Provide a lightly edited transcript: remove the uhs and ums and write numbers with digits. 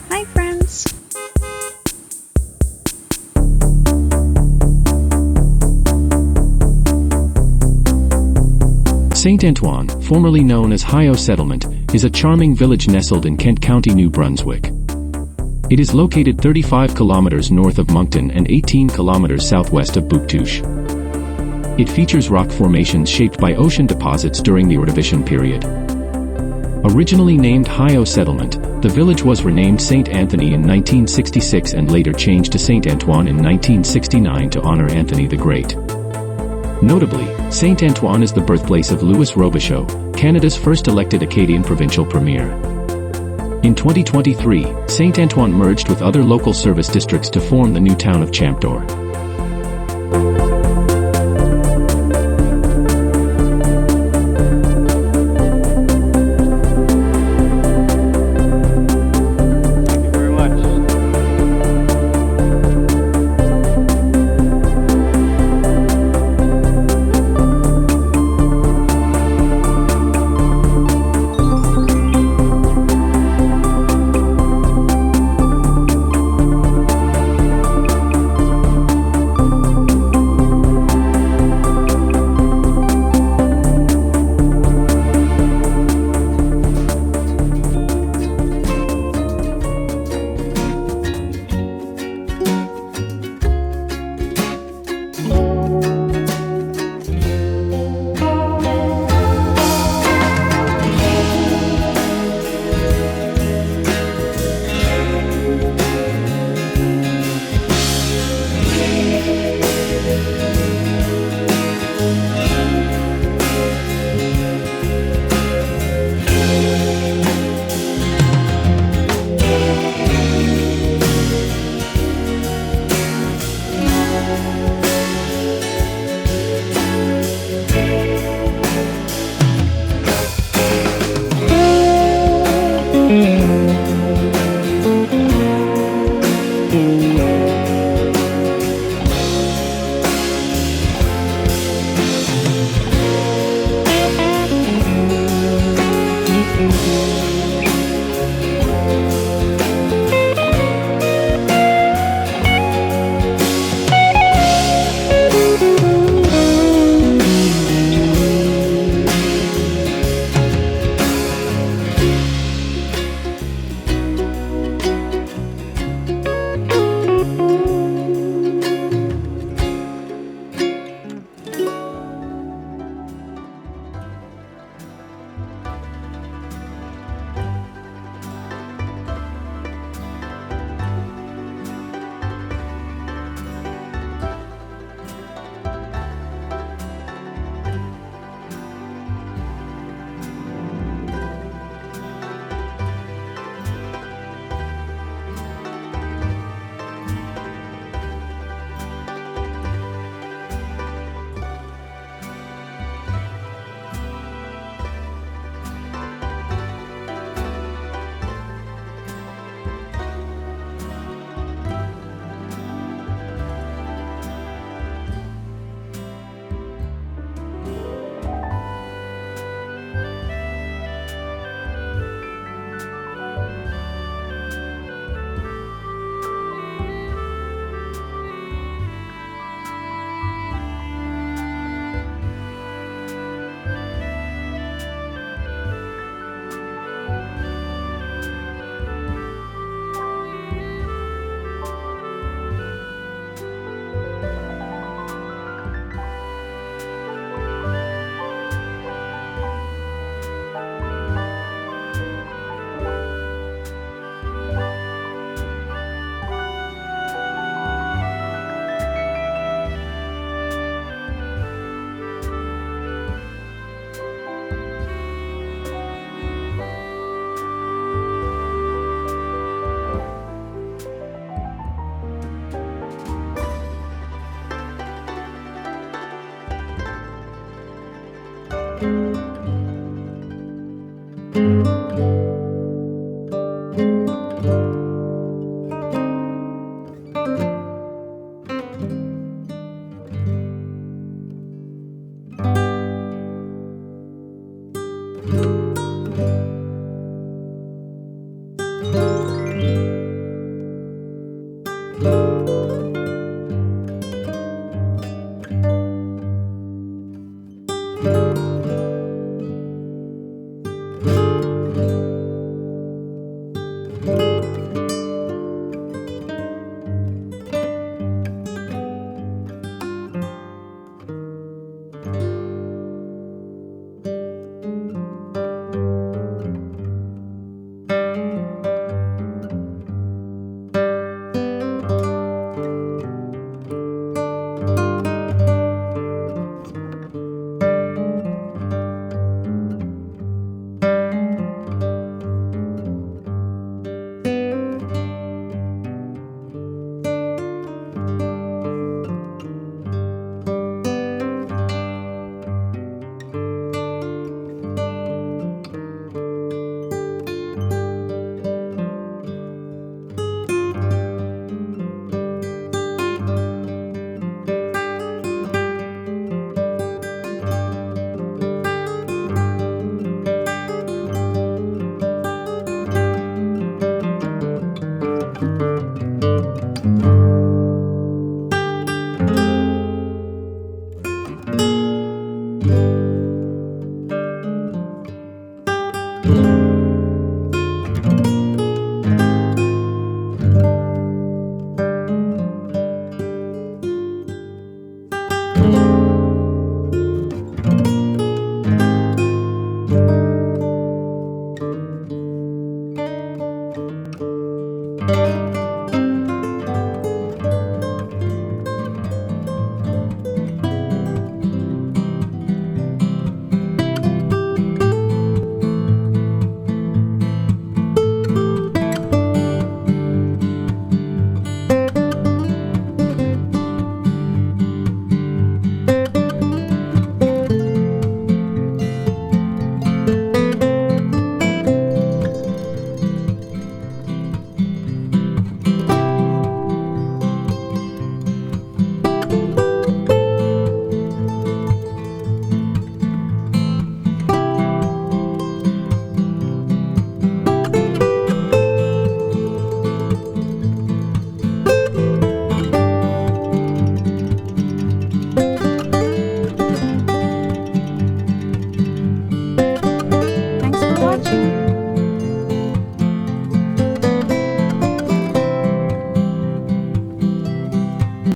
Hi, friends! Saint-Antoine, formerly known as Hio Settlement, is a charming village nestled in Kent County, New Brunswick. It is located 35 kilometers north of Moncton and 18 kilometers southwest of Bouctouche. It features rock formations shaped by ocean deposits during the Ordovician period. Originally named Hio Settlement, the village was renamed St. Anthony in 1966 and later changed to Saint-Antoine in 1969 to honor Anthony the Great. Notably, Saint-Antoine is the birthplace of Louis Robichaud, Canada's first elected Acadian provincial premier. In 2023, Saint-Antoine merged with other local service districts to form the new town of Champdor.